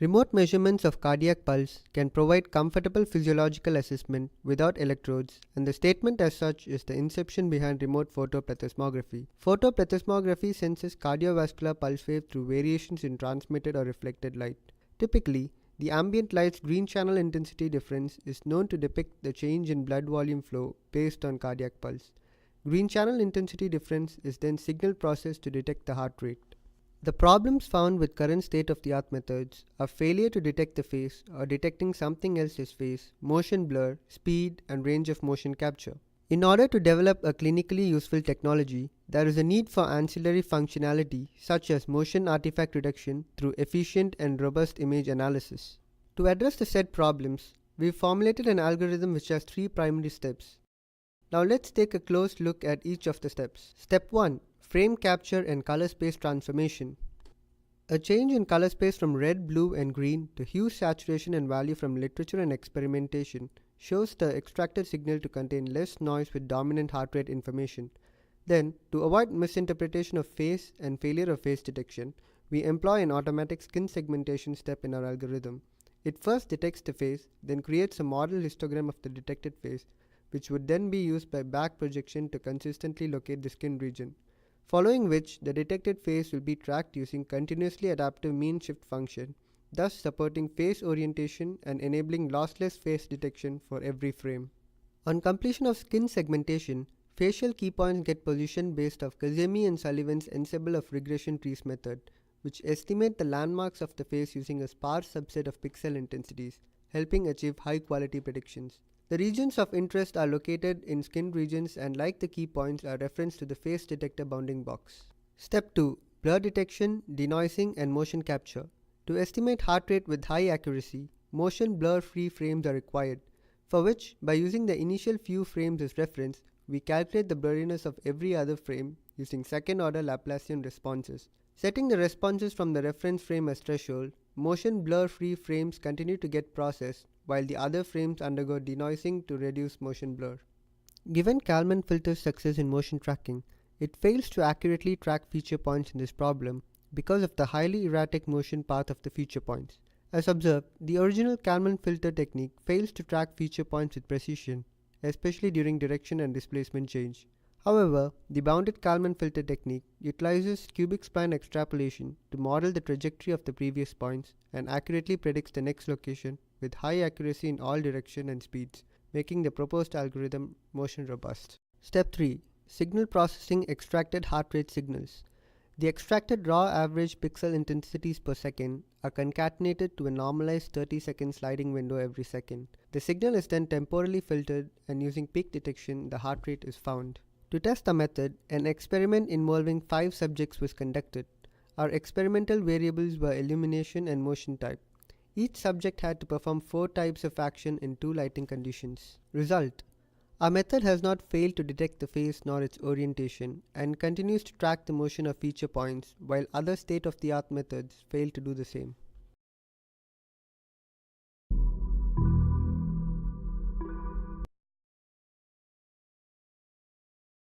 Remote measurements of cardiac pulse can provide comfortable physiological assessment without electrodes, and the statement as such is the inception behind remote photoplethysmography. Photoplethysmography senses cardiovascular pulse wave through variations in transmitted or reflected light. Typically, the ambient light's green channel intensity difference is known to depict the change in blood volume flow based on cardiac pulse. Green channel intensity difference is then signal processed to detect the heart rate. The problems found with current state-of-the-art methods are failure to detect the face or detecting something else's face, motion blur, speed, and range of motion capture. In order to develop a clinically useful technology, there is a need for ancillary functionality such as motion artifact reduction through efficient and robust image analysis. To address the said problems, we formulated an algorithm which has 3 primary steps. Now let's take a close look at each of the steps. Step 1. Frame capture and color space transformation. A change in color space from red, blue, and green to hue, saturation, and value from literature and experimentation shows the extracted signal to contain less noise with dominant heart rate information. Then, to avoid misinterpretation of face and failure of face detection, we employ an automatic skin segmentation step in our algorithm. It first detects the face, then creates a model histogram of the detected face, which would then be used by back projection to consistently locate the skin region. Following which, the detected face will be tracked using continuously adaptive mean shift function, thus supporting face orientation and enabling lossless face detection for every frame. On completion of skin segmentation, facial key points get positioned based off Kazemi and Sullivan's ensemble of regression trees method, which estimate the landmarks of the face using a sparse subset of pixel intensities, helping achieve high quality predictions. The regions of interest are located in skin regions and, like the key points, are referenced to the face detector bounding box. Step 2. Blur detection, denoising, and motion capture. To estimate heart rate with high accuracy, motion blur-free frames are required, for which, by using the initial few frames as reference, we calculate the blurriness of every other frame using second-order Laplacian responses. Setting the responses from the reference frame as threshold, motion blur-free frames continue to get processed, while the other frames undergo denoising to reduce motion blur. Given Kalman filter's success in motion tracking, it fails to accurately track feature points in this problem because of the highly erratic motion path of the feature points. As observed, the original Kalman filter technique fails to track feature points with precision, especially during direction and displacement change. However, the bounded Kalman filter technique utilizes cubic spline extrapolation to model the trajectory of the previous points and accurately predicts the next location with high accuracy in all direction and speeds, making the proposed algorithm motion robust. Step 3. Signal processing extracted heart rate signals. The extracted raw average pixel intensities per second are concatenated to a normalized 30-second sliding window every second. The signal is then temporally filtered, and using peak detection, the heart rate is found. To test the method, an experiment involving 5 subjects was conducted. Our experimental variables were illumination and motion type. Each subject had to perform 4 types of action in 2 lighting conditions. Result: our method has not failed to detect the face nor its orientation and continues to track the motion of feature points, while other state-of-the-art methods fail to do the same.